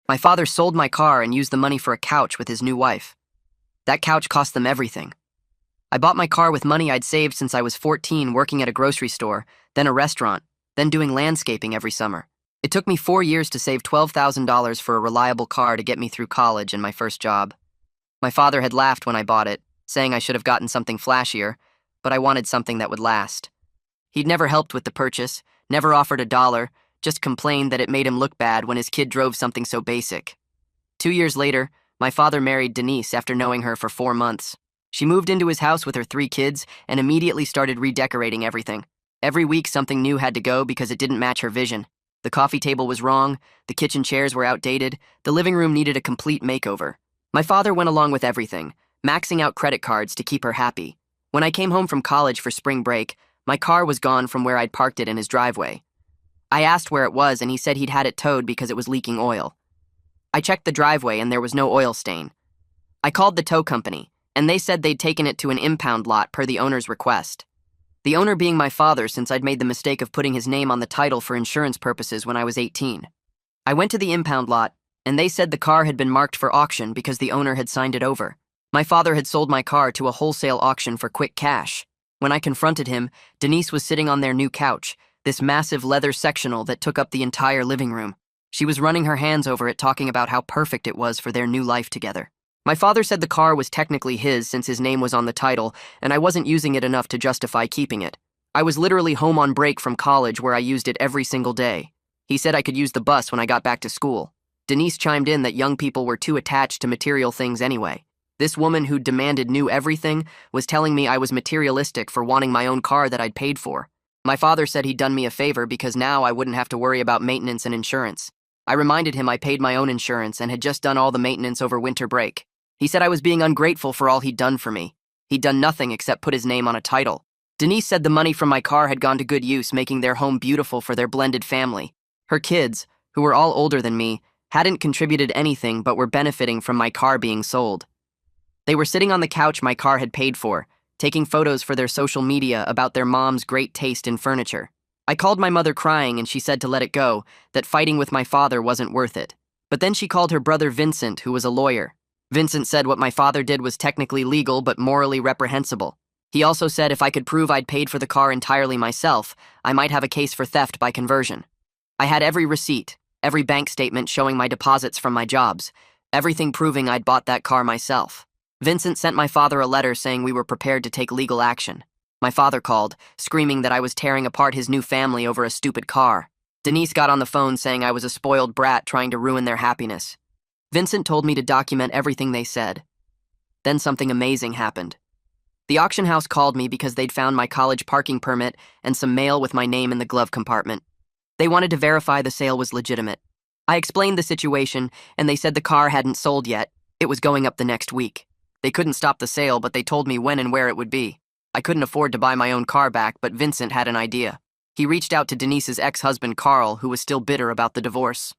My father sold my car and used the money for a couch with his new wife. That couch cost them everything. I bought my car with money I'd saved since I was 14, working at a grocery store, then a restaurant, then doing landscaping every summer. It took me 4 years to save $12,000 for a reliable car to get me through college and my first job. My father had laughed when I bought it, saying I should have gotten something flashier, but I wanted something that would last. He'd never helped with the purchase, never offered a dollar, just complained that it made him look bad when his kid drove something so basic. 2 years later, my father married Denise after knowing her for 4 months. She moved into his house with her 3 kids and immediately started redecorating everything. Every week something new had to go because it didn't match her vision. The coffee table was wrong, the kitchen chairs were outdated, the living room needed a complete makeover. My father went along with everything, maxing out credit cards to keep her happy. When I came home from college for spring break, my car was gone from where I'd parked it in his driveway. I asked where it was and he said he'd had it towed because it was leaking oil. I checked the driveway and there was no oil stain. I called the tow company, and they said they'd taken it to an impound lot per the owner's request. The owner being my father, since I'd made the mistake of putting his name on the title for insurance purposes when I was 18. I went to the impound lot, and they said the car had been marked for auction because the owner had signed it over. My father had sold my car to a wholesale auction for quick cash. When I confronted him, Denise was sitting on their new couch, this massive leather sectional that took up the entire living room. She was running her hands over it, talking about how perfect it was for their new life together. My father said the car was technically his since his name was on the title, and I wasn't using it enough to justify keeping it. I was literally home on break from college where I used it every single day. He said I could use the bus when I got back to school. Denise chimed in that young people were too attached to material things anyway. This woman who demanded new everything was telling me I was materialistic for wanting my own car that I'd paid for. My father said he'd done me a favor because now I wouldn't have to worry about maintenance and insurance. I reminded him I paid my own insurance and had just done all the maintenance over winter break. He said I was being ungrateful for all he'd done for me. He'd done nothing except put his name on a title. Denise said the money from my car had gone to good use, making their home beautiful for their blended family. Her kids, who were all older than me, hadn't contributed anything but were benefiting from my car being sold. They were sitting on the couch my car had paid for, taking photos for their social media about their mom's great taste in furniture. I called my mother crying and she said to let it go, that fighting with my father wasn't worth it. But then she called her brother Vincent, who was a lawyer. Vincent said what my father did was technically legal but morally reprehensible. He also said if I could prove I'd paid for the car entirely myself, I might have a case for theft by conversion. I had every receipt, every bank statement showing my deposits from my jobs, everything proving I'd bought that car myself. Vincent sent my father a letter saying we were prepared to take legal action. My father called, screaming that I was tearing apart his new family over a stupid car. Denise got on the phone saying I was a spoiled brat trying to ruin their happiness. Vincent told me to document everything they said. Then something amazing happened. The auction house called me because they'd found my college parking permit and some mail with my name in the glove compartment. They wanted to verify the sale was legitimate. I explained the situation, and they said the car hadn't sold yet. It was going up the next week. They couldn't stop the sale, but they told me when and where it would be. I couldn't afford to buy my own car back, but Vincent had an idea. He reached out to Denise's ex-husband, Carl, who was still bitter about the divorce.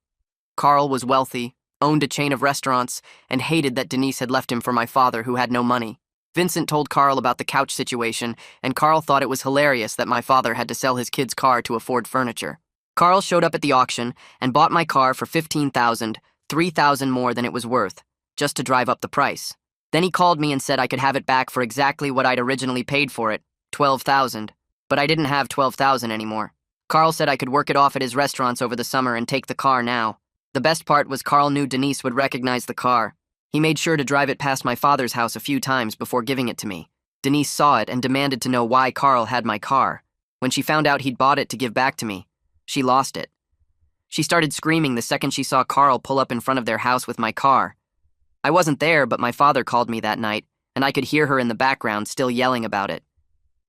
Carl was wealthy, owned a chain of restaurants, and hated that Denise had left him for my father, who had no money. Vincent told Carl about the couch situation, and Carl thought it was hilarious that my father had to sell his kid's car to afford furniture. Carl showed up at the auction and bought my car for $15,000, $3,000 more than it was worth, just to drive up the price. Then he called me and said I could have it back for exactly what I'd originally paid for it, $12,000. But I didn't have $12,000 anymore. Carl said I could work it off at his restaurants over the summer and take the car now. The best part was Carl knew Denise would recognize the car. He made sure to drive it past my father's house a few times before giving it to me. Denise saw it and demanded to know why Carl had my car. When she found out he'd bought it to give back to me, she lost it. She started screaming the second she saw Carl pull up in front of their house with my car. I wasn't there, but my father called me that night, and I could hear her in the background still yelling about it.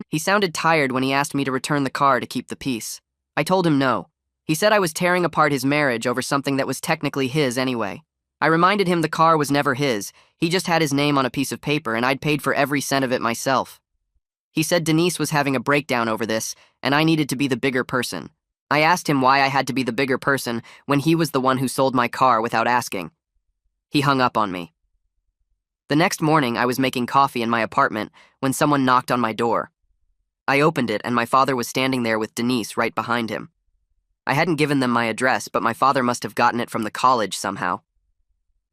He sounded tired when he asked me to return the car to keep the peace. I told him no. He said I was tearing apart his marriage over something that was technically his anyway. I reminded him the car was never his. He just had his name on a piece of paper, and I'd paid for every cent of it myself. He said Denise was having a breakdown over this, and I needed to be the bigger person. I asked him why I had to be the bigger person when he was the one who sold my car without asking. He hung up on me. The next morning, I was making coffee in my apartment when someone knocked on my door. I opened it, and my father was standing there with Denise right behind him. I hadn't given them my address, but my father must have gotten it from the college somehow.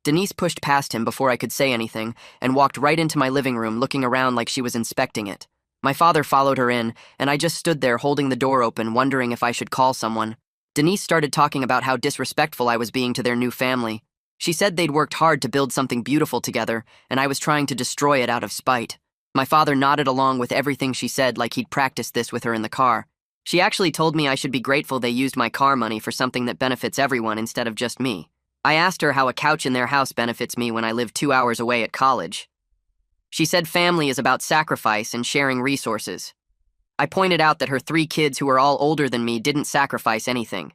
Denise pushed past him before I could say anything and walked right into my living room looking around like she was inspecting it. My father followed her in, and I just stood there holding the door open, wondering if I should call someone. Denise started talking about how disrespectful I was being to their new family. She said they'd worked hard to build something beautiful together, and I was trying to destroy it out of spite. My father nodded along with everything she said like he'd practiced this with her in the car. She actually told me I should be grateful they used my car money for something that benefits everyone instead of just me. I asked her how a couch in their house benefits me when I live 2 hours away at college. She said family is about sacrifice and sharing resources. I pointed out that her 3 kids who were all older than me didn't sacrifice anything.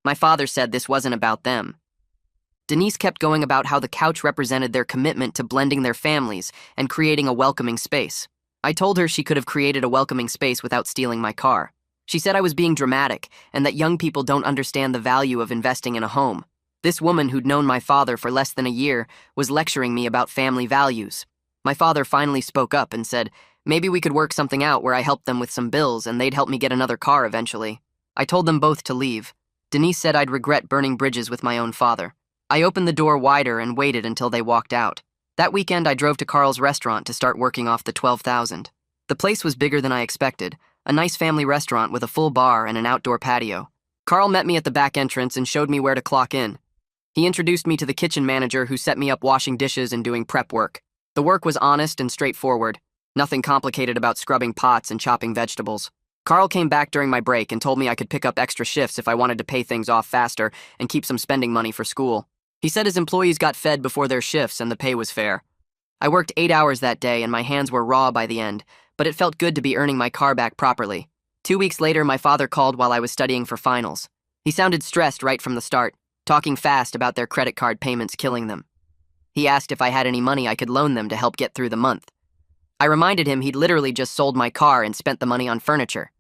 My father said this wasn't about them. Denise kept going about how the couch represented their commitment to blending their families and creating a welcoming space. I told her she could have created a welcoming space without stealing my car. She said I was being dramatic and that young people don't understand the value of investing in a home. This woman who'd known my father for less than a year was lecturing me about family values. My father finally spoke up and said, maybe we could work something out where I helped them with some bills and they'd help me get another car eventually. I told them both to leave. Denise said I'd regret burning bridges with my own father. I opened the door wider and waited until they walked out. That weekend, I drove to Carl's restaurant to start working off the $12,000. The place was bigger than I expected, a nice family restaurant with a full bar and an outdoor patio. Carl met me at the back entrance and showed me where to clock in. He introduced me to the kitchen manager who set me up washing dishes and doing prep work. The work was honest and straightforward. Nothing complicated about scrubbing pots and chopping vegetables. Carl came back during my break and told me I could pick up extra shifts if I wanted to pay things off faster and keep some spending money for school. He said his employees got fed before their shifts and the pay was fair. I worked 8 hours that day and my hands were raw by the end, but it felt good to be earning my car back properly. 2 weeks later, my father called while I was studying for finals. He sounded stressed right from the start, talking fast about their credit card payments killing them. He asked if I had any money I could loan them to help get through the month. I reminded him he'd literally just sold my car and spent the money on furniture.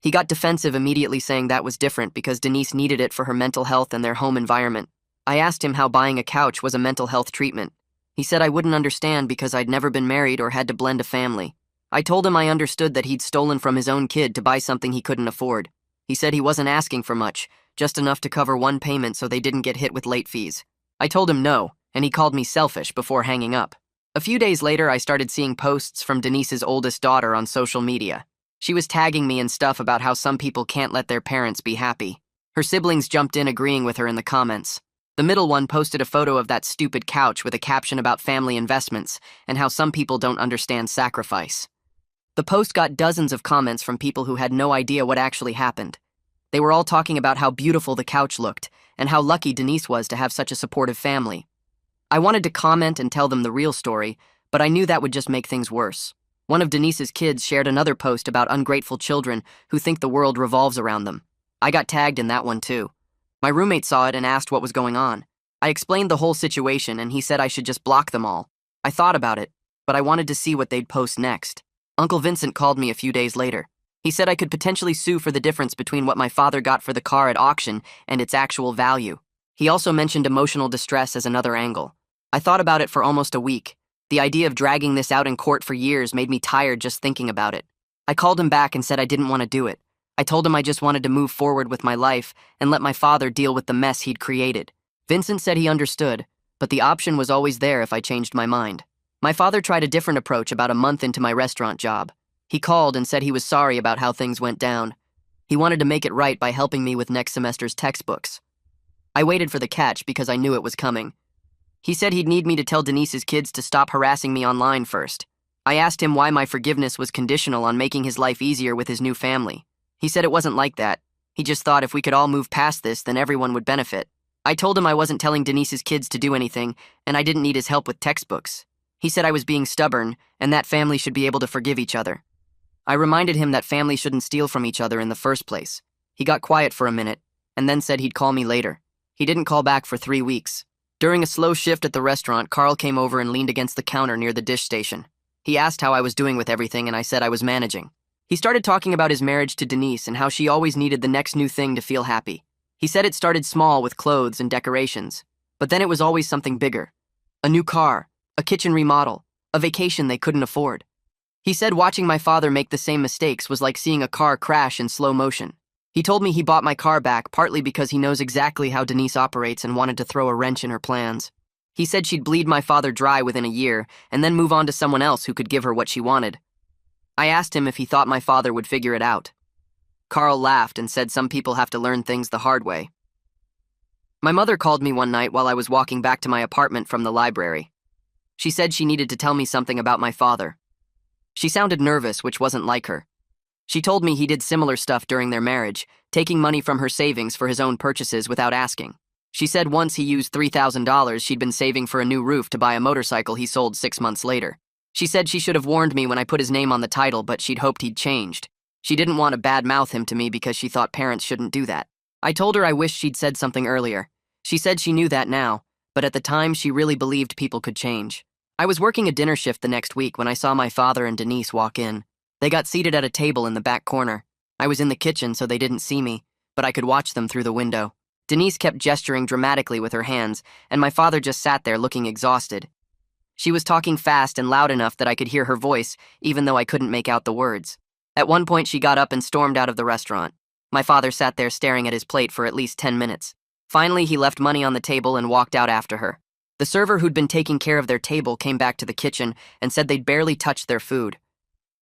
He got defensive immediately, saying that was different because Denise needed it for her mental health and their home environment. I asked him how buying a couch was a mental health treatment. He said I wouldn't understand because I'd never been married or had to blend a family. I told him I understood that he'd stolen from his own kid to buy something he couldn't afford. He said he wasn't asking for much, just enough to cover one payment so they didn't get hit with late fees. I told him no, and he called me selfish before hanging up. A few days later, I started seeing posts from Denise's oldest daughter on social media. She was tagging me and stuff about how some people can't let their parents be happy. Her siblings jumped in agreeing with her in the comments. The middle one posted a photo of that stupid couch with a caption about family investments and how some people don't understand sacrifice. The post got dozens of comments from people who had no idea what actually happened. They were all talking about how beautiful the couch looked and how lucky Denise was to have such a supportive family. I wanted to comment and tell them the real story, but I knew that would just make things worse. One of Denise's kids shared another post about ungrateful children who think the world revolves around them. I got tagged in that one too. My roommate saw it and asked what was going on. I explained the whole situation and he said I should just block them all. I thought about it, but I wanted to see what they'd post next. Uncle Vincent called me a few days later. He said I could potentially sue for the difference between what my father got for the car at auction and its actual value. He also mentioned emotional distress as another angle. I thought about it for almost a week. The idea of dragging this out in court for years made me tired just thinking about it. I called him back and said I didn't want to do it. I told him I just wanted to move forward with my life and let my father deal with the mess he'd created. Vincent said he understood, but the option was always there if I changed my mind. My father tried a different approach about a month into my restaurant job. He called and said he was sorry about how things went down. He wanted to make it right by helping me with next semester's textbooks. I waited for the catch because I knew it was coming. He said he'd need me to tell Denise's kids to stop harassing me online first. I asked him why my forgiveness was conditional on making his life easier with his new family. He said it wasn't like that. He just thought if we could all move past this, then everyone would benefit. I told him I wasn't telling Denise's kids to do anything, and I didn't need his help with textbooks. He said I was being stubborn, and that families should be able to forgive each other. I reminded him that families shouldn't steal from each other in the first place. He got quiet for a minute, and then said he'd call me later. He didn't call back for 3 weeks. During a slow shift at the restaurant, Carl came over and leaned against the counter near the dish station. He asked how I was doing with everything, and I said I was managing. He started talking about his marriage to Denise and how she always needed the next new thing to feel happy. He said it started small with clothes and decorations, but then it was always something bigger. A new car, a kitchen remodel, a vacation they couldn't afford. He said watching my father make the same mistakes was like seeing a car crash in slow motion. He told me he bought my car back partly because he knows exactly how Denise operates and wanted to throw a wrench in her plans. He said she'd bleed my father dry within a year and then move on to someone else who could give her what she wanted. I asked him if he thought my father would figure it out. Carl laughed and said some people have to learn things the hard way. My mother called me one night while I was walking back to my apartment from the library. She said she needed to tell me something about my father. She sounded nervous, which wasn't like her. She told me he did similar stuff during their marriage, taking money from her savings for his own purchases without asking. She said once he used $3,000 she'd been saving for a new roof to buy a motorcycle he sold 6 months later. She said she should have warned me when I put his name on the title, but she'd hoped he'd changed. She didn't want to badmouth him to me because she thought parents shouldn't do that. I told her I wished she'd said something earlier. She said she knew that now, but at the time she really believed people could change. I was working a dinner shift the next week when I saw my father and Denise walk in. They got seated at a table in the back corner. I was in the kitchen so they didn't see me, but I could watch them through the window. Denise kept gesturing dramatically with her hands, and my father just sat there looking exhausted. She was talking fast and loud enough that I could hear her voice, even though I couldn't make out the words. At one point she got up and stormed out of the restaurant. My father sat there staring at his plate for at least 10 minutes. Finally, he left money on the table and walked out after her. The server who'd been taking care of their table came back to the kitchen and said they'd barely touched their food.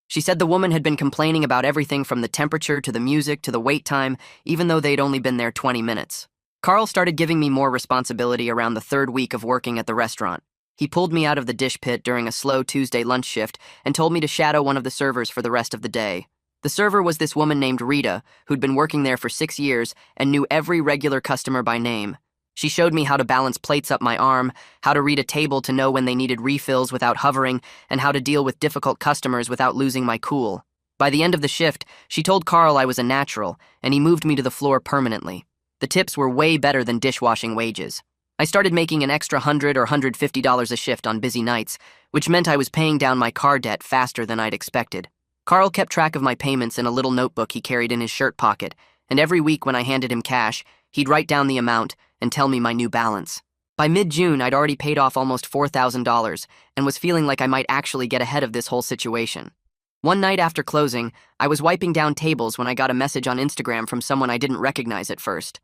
She said the woman had been complaining about everything from the temperature to the music to the wait time, even though they'd only been there 20 minutes. Carl started giving me more responsibility around the 3rd week of working at the restaurant. He pulled me out of the dish pit during a slow Tuesday lunch shift and told me to shadow one of the servers for the rest of the day. The server was this woman named Rita, who'd been working there for 6 years and knew every regular customer by name. She showed me how to balance plates up my arm, how to read a table to know when they needed refills without hovering, and how to deal with difficult customers without losing my cool. By the end of the shift, she told Carl I was a natural, and he moved me to the floor permanently. The tips were way better than dishwashing wages. I started making an extra $100 or $150 a shift on busy nights, which meant I was paying down my car debt faster than I'd expected. Carl kept track of my payments in a little notebook he carried in his shirt pocket, and every week when I handed him cash, he'd write down the amount and tell me my new balance. By mid-June, I'd already paid off almost $4,000 and was feeling like I might actually get ahead of this whole situation. One night after closing, I was wiping down tables when I got a message on Instagram from someone I didn't recognize at first.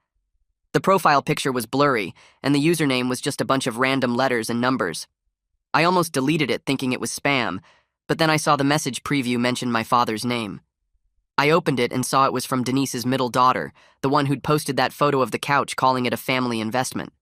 The profile picture was blurry, and the username was just a bunch of random letters and numbers. I almost deleted it thinking it was spam, but then I saw the message preview mention my father's name. I opened it and saw it was from Denise's middle daughter, the one who'd posted that photo of the couch calling it a family investment.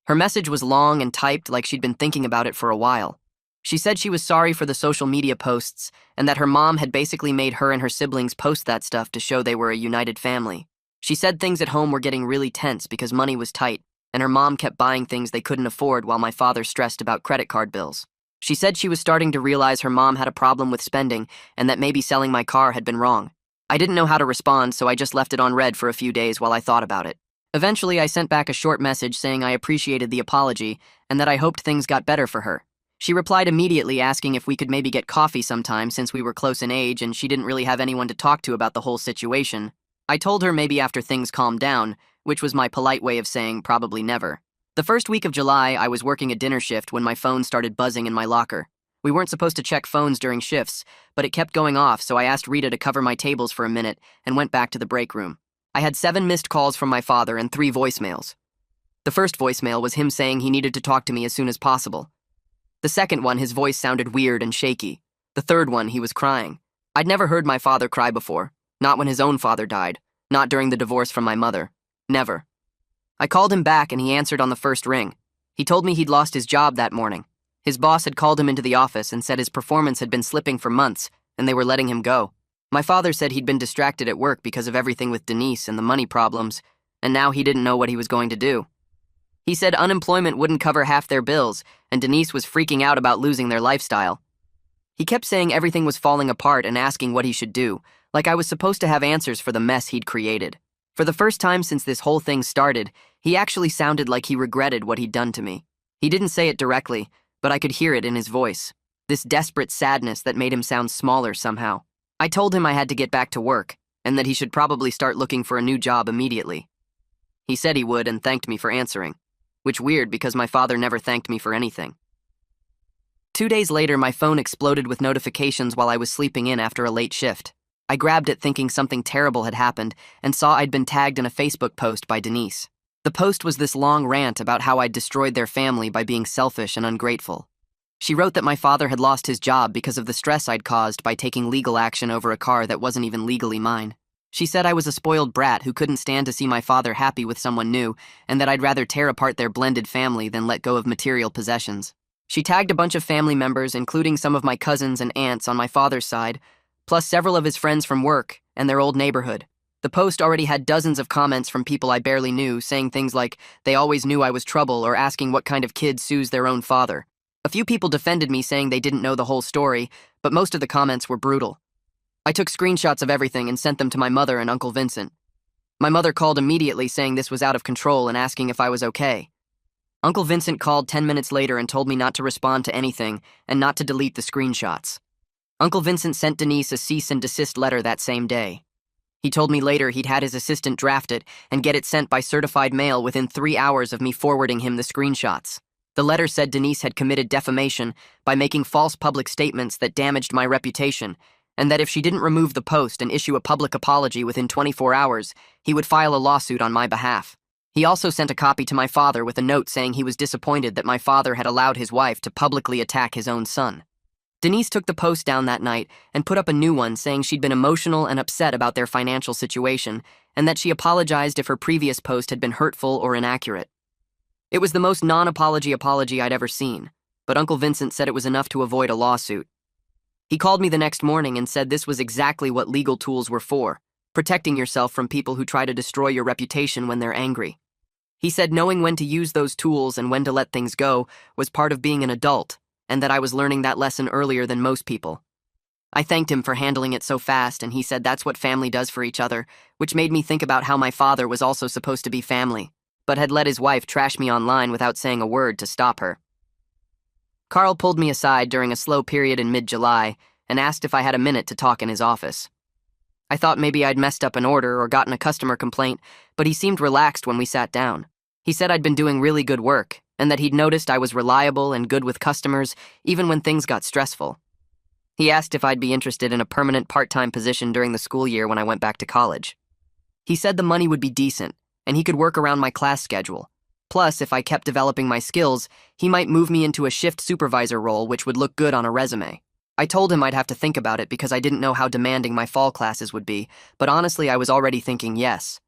Her message was long and typed like she'd been thinking about it for a while. She said she was sorry for the social media posts and that her mom had basically made her and her siblings post that stuff to show they were a united family. She said things at home were getting really tense because money was tight, and her mom kept buying things they couldn't afford while my father stressed about credit card bills. She said she was starting to realize her mom had a problem with spending and that maybe selling my car had been wrong. I didn't know how to respond, so I just left it on red for a few days while I thought about it. Eventually, I sent back a short message saying I appreciated the apology and that I hoped things got better for her. She replied immediately asking if we could maybe get coffee sometime since we were close in age and she didn't really have anyone to talk to about the whole situation. I told her maybe after things calmed down, which was my polite way of saying probably never. The first week of July, I was working a dinner shift when my phone started buzzing in my locker. We weren't supposed to check phones during shifts, but it kept going off, so I asked Rita to cover my tables for a minute and went back to the break room. I had 7 missed calls from my father and 3 voicemails. The first voicemail was him saying he needed to talk to me as soon as possible. The second one, his voice sounded weird and shaky. The third one, he was crying. I'd never heard my father cry before, not when his own father died, not during the divorce from my mother. Never. I called him back and he answered on the first ring. He told me he'd lost his job that morning. His boss had called him into the office and said his performance had been slipping for months and they were letting him go. My father said he'd been distracted at work because of everything with Denise and the money problems, and now he didn't know what he was going to do. He said unemployment wouldn't cover half their bills and Denise was freaking out about losing their lifestyle. He kept saying everything was falling apart and asking what he should do, like I was supposed to have answers for the mess he'd created. For the first time since this whole thing started, he actually sounded like he regretted what he'd done to me. He didn't say it directly, but I could hear it in his voice. This desperate sadness that made him sound smaller somehow. I told him I had to get back to work, and that he should probably start looking for a new job immediately. He said he would and thanked me for answering, which weird because my father never thanked me for anything. 2 days later, my phone exploded with notifications while I was sleeping in after a late shift. I grabbed it thinking something terrible had happened and saw I'd been tagged in a Facebook post by Denise. The post was this long rant about how I'd destroyed their family by being selfish and ungrateful. She wrote that my father had lost his job because of the stress I'd caused by taking legal action over a car that wasn't even legally mine. She said I was a spoiled brat who couldn't stand to see my father happy with someone new, and that I'd rather tear apart their blended family than let go of material possessions. She tagged a bunch of family members, including some of my cousins and aunts on my father's side, plus several of his friends from work and their old neighborhood. The post already had dozens of comments from people I barely knew, saying things like, they always knew I was trouble, or asking what kind of kid sues their own father. A few people defended me, saying they didn't know the whole story, but most of the comments were brutal. I took screenshots of everything and sent them to my mother and Uncle Vincent. My mother called immediately, saying this was out of control and asking if I was okay. Uncle Vincent called 10 minutes later and told me not to respond to anything and not to delete the screenshots. Uncle Vincent sent Denise a cease and desist letter that same day. He told me later he'd had his assistant draft it and get it sent by certified mail within 3 hours of me forwarding him the screenshots. The letter said Denise had committed defamation by making false public statements that damaged my reputation, and that if she didn't remove the post and issue a public apology within 24 hours, he would file a lawsuit on my behalf. He also sent a copy to my father with a note saying he was disappointed that my father had allowed his wife to publicly attack his own son. Denise took the post down that night and put up a new one saying she'd been emotional and upset about their financial situation, and that she apologized if her previous post had been hurtful or inaccurate. It was the most non-apology apology I'd ever seen, but Uncle Vincent said it was enough to avoid a lawsuit. He called me the next morning and said this was exactly what legal tools were for, protecting yourself from people who try to destroy your reputation when they're angry. He said knowing when to use those tools and when to let things go was part of being an adult, and that I was learning that lesson earlier than most people. I thanked him for handling it so fast, and he said that's what family does for each other, which made me think about how my father was also supposed to be family, but had let his wife trash me online without saying a word to stop her. Carl pulled me aside during a slow period in mid-July and asked if I had a minute to talk in his office. I thought maybe I'd messed up an order or gotten a customer complaint, but he seemed relaxed when we sat down. He said I'd been doing really good work, and that he'd noticed I was reliable and good with customers, even when things got stressful. He asked if I'd be interested in a permanent part-time position during the school year when I went back to college. He said the money would be decent, and he could work around my class schedule. Plus, if I kept developing my skills, he might move me into a shift supervisor role, which would look good on a resume. I told him I'd have to think about it because I didn't know how demanding my fall classes would be, but honestly, I was already thinking yes.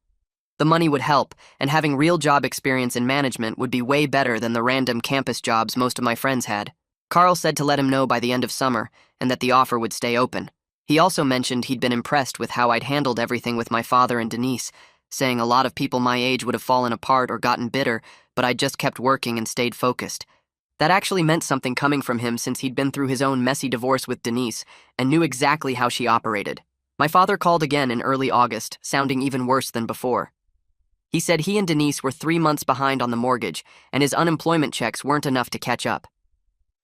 The money would help, and having real job experience in management would be way better than the random campus jobs most of my friends had. Carl said to let him know by the end of summer, and that the offer would stay open. He also mentioned he'd been impressed with how I'd handled everything with my father and Denise, saying a lot of people my age would have fallen apart or gotten bitter, but I'd just kept working and stayed focused. That actually meant something coming from him since he'd been through his own messy divorce with Denise and knew exactly how she operated. My father called again in early August, sounding even worse than before. He said he and Denise were 3 months behind on the mortgage, and his unemployment checks weren't enough to catch up.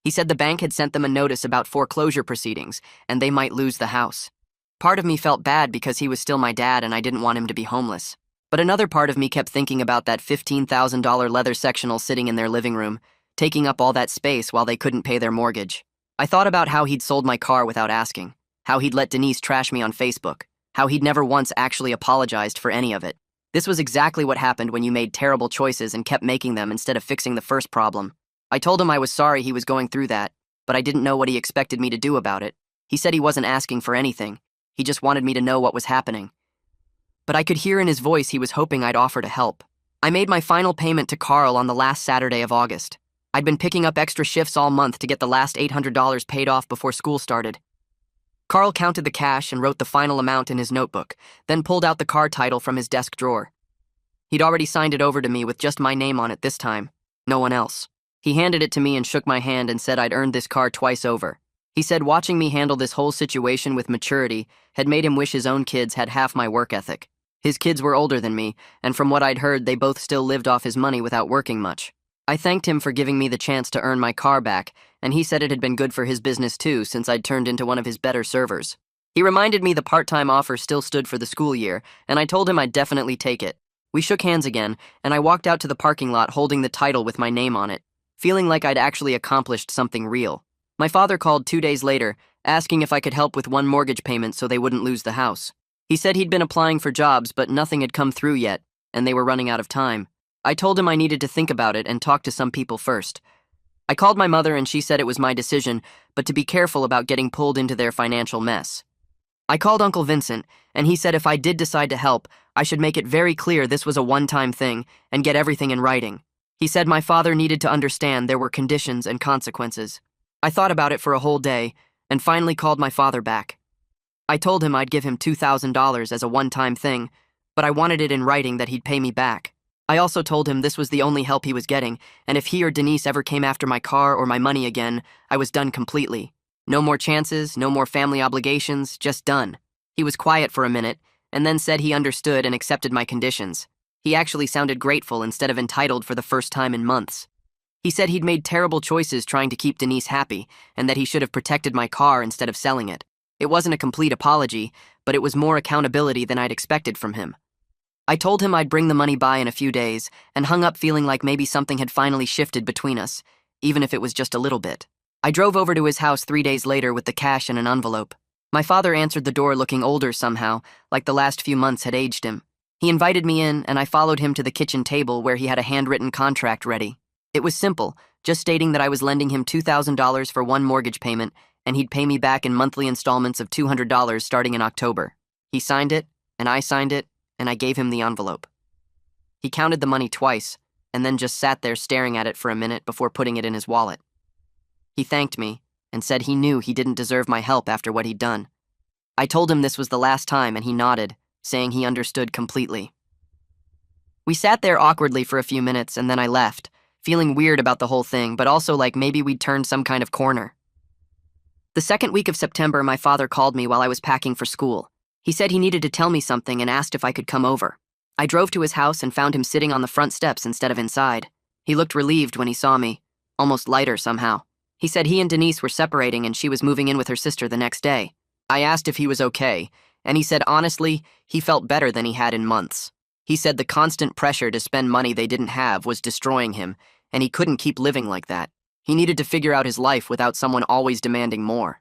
He said the bank had sent them a notice about foreclosure proceedings, and they might lose the house. Part of me felt bad because he was still my dad and I didn't want him to be homeless. But another part of me kept thinking about that $15,000 leather sectional sitting in their living room, taking up all that space while they couldn't pay their mortgage. I thought about how he'd sold my car without asking, how he'd let Denise trash me on Facebook, how he'd never once actually apologized for any of it. This was exactly what happened when you made terrible choices and kept making them instead of fixing the first problem. I told him I was sorry he was going through that, but I didn't know what he expected me to do about it. He said he wasn't asking for anything. He just wanted me to know what was happening. But I could hear in his voice he was hoping I'd offer to help. I made my final payment to Carl on the last Saturday of August. I'd been picking up extra shifts all month to get the last $800 paid off before school started. Carl counted the cash and wrote the final amount in his notebook, then pulled out the car title from his desk drawer. He'd already signed it over to me with just my name on it this time, no one else. He handed it to me and shook my hand and said I'd earned this car twice over. He said watching me handle this whole situation with maturity had made him wish his own kids had half my work ethic. His kids were older than me, and from what I'd heard, they both still lived off his money without working much. I thanked him for giving me the chance to earn my car back, and he said it had been good for his business too since I'd turned into one of his better servers. He reminded me the part-time offer still stood for the school year, and I told him I'd definitely take it. We shook hands again, and I walked out to the parking lot holding the title with my name on it, feeling like I'd actually accomplished something real. My father called 2 days later, asking if I could help with one mortgage payment so they wouldn't lose the house. He said he'd been applying for jobs, but nothing had come through yet, and they were running out of time. I told him I needed to think about it and talk to some people first. I called my mother and she said it was my decision, but to be careful about getting pulled into their financial mess. I called Uncle Vincent, and he said if I did decide to help, I should make it very clear this was a one-time thing and get everything in writing. He said my father needed to understand there were conditions and consequences. I thought about it for a whole day and finally called my father back. I told him I'd give him $2,000 as a one-time thing, but I wanted it in writing that he'd pay me back. I also told him this was the only help he was getting, and if he or Denise ever came after my car or my money again, I was done completely. No more chances, no more family obligations, just done. He was quiet for a minute, and then said he understood and accepted my conditions. He actually sounded grateful instead of entitled for the first time in months. He said he'd made terrible choices trying to keep Denise happy, and that he should have protected my car instead of selling it. It wasn't a complete apology, but it was more accountability than I'd expected from him. I told him I'd bring the money by in a few days, and hung up feeling like maybe something had finally shifted between us, even if it was just a little bit. I drove over to his house 3 days later with the cash in an envelope. My father answered the door looking older somehow, like the last few months had aged him. He invited me in, and I followed him to the kitchen table where he had a handwritten contract ready. It was simple, just stating that I was lending him $2,000 for one mortgage payment, and he'd pay me back in monthly installments of $200 starting in October. He signed it, and I signed it, and I gave him the envelope. He counted the money twice, and then just sat there staring at it for a minute before putting it in his wallet. He thanked me, and said he knew he didn't deserve my help after what he'd done. I told him this was the last time, and he nodded, saying he understood completely. We sat there awkwardly for a few minutes, and then I left, feeling weird about the whole thing, but also like maybe we'd turned some kind of corner. The second week of September, my father called me while I was packing for school. He said he needed to tell me something and asked if I could come over. I drove to his house and found him sitting on the front steps instead of inside. He looked relieved when he saw me, almost lighter somehow. He said he and Denise were separating and she was moving in with her sister the next day. I asked if he was okay, and he said honestly, he felt better than he had in months. He said the constant pressure to spend money they didn't have was destroying him, and he couldn't keep living like that. He needed to figure out his life without someone always demanding more.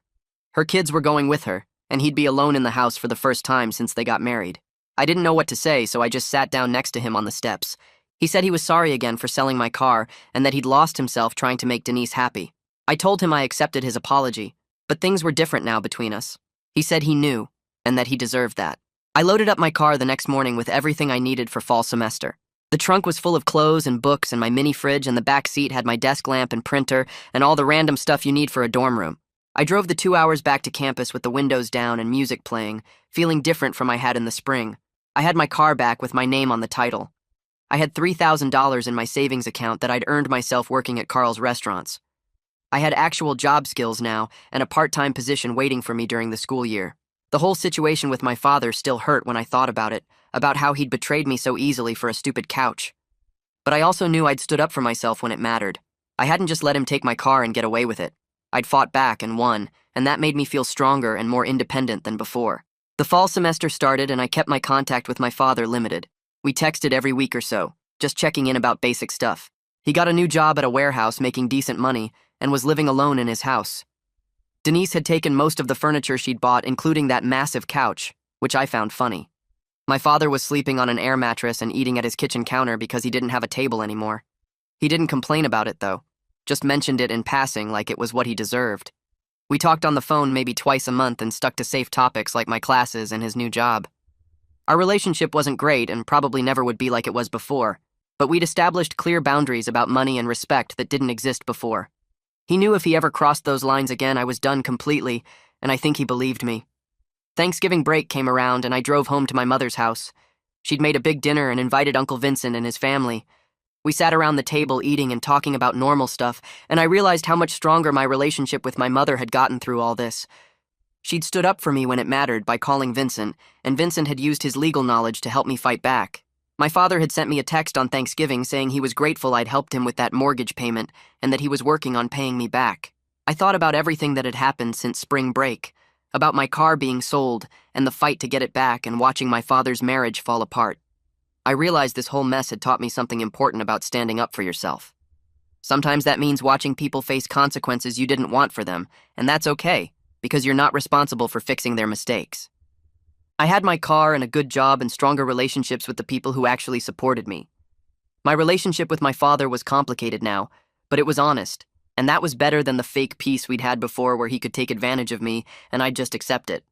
Her kids were going with her, and he'd be alone in the house for the first time since they got married. I didn't know what to say, so I just sat down next to him on the steps. He said he was sorry again for selling my car and that he'd lost himself trying to make Denise happy. I told him I accepted his apology, but things were different now between us. He said he knew, and that he deserved that. I loaded up my car the next morning with everything I needed for fall semester. The trunk was full of clothes and books and my mini fridge, and the back seat had my desk lamp and printer and all the random stuff you need for a dorm room. I drove the 2 hours back to campus with the windows down and music playing, feeling different from I had in the spring. I had my car back with my name on the title. I had $3,000 in my savings account that I'd earned myself working at Carl's restaurants. I had actual job skills now and a part-time position waiting for me during the school year. The whole situation with my father still hurt when I thought about it, about how he'd betrayed me so easily for a stupid couch. But I also knew I'd stood up for myself when it mattered. I hadn't just let him take my car and get away with it. I'd fought back and won, and that made me feel stronger and more independent than before. The fall semester started and I kept my contact with my father limited. We texted every week or so, just checking in about basic stuff. He got a new job at a warehouse making decent money and was living alone in his house. Denise had taken most of the furniture she'd bought, including that massive couch, which I found funny. My father was sleeping on an air mattress and eating at his kitchen counter because he didn't have a table anymore. He didn't complain about it, though, just mentioned it in passing like it was what he deserved. We talked on the phone maybe twice a month and stuck to safe topics like my classes and his new job. Our relationship wasn't great and probably never would be like it was before, but we'd established clear boundaries about money and respect that didn't exist before. He knew if he ever crossed those lines again, I was done completely, and I think he believed me. Thanksgiving break came around and I drove home to my mother's house. She'd made a big dinner and invited Uncle Vincent and his family. We sat around the table eating and talking about normal stuff, and I realized how much stronger my relationship with my mother had gotten through all this. She'd stood up for me when it mattered by calling Vincent, and Vincent had used his legal knowledge to help me fight back. My father had sent me a text on Thanksgiving saying he was grateful I'd helped him with that mortgage payment and that he was working on paying me back. I thought about everything that had happened since spring break, about my car being sold and the fight to get it back and watching my father's marriage fall apart. I realized this whole mess had taught me something important about standing up for yourself. Sometimes that means watching people face consequences you didn't want for them, and that's okay, because you're not responsible for fixing their mistakes. I had my car and a good job and stronger relationships with the people who actually supported me. My relationship with my father was complicated now, but it was honest, and that was better than the fake peace we'd had before where he could take advantage of me and I'd just accept it.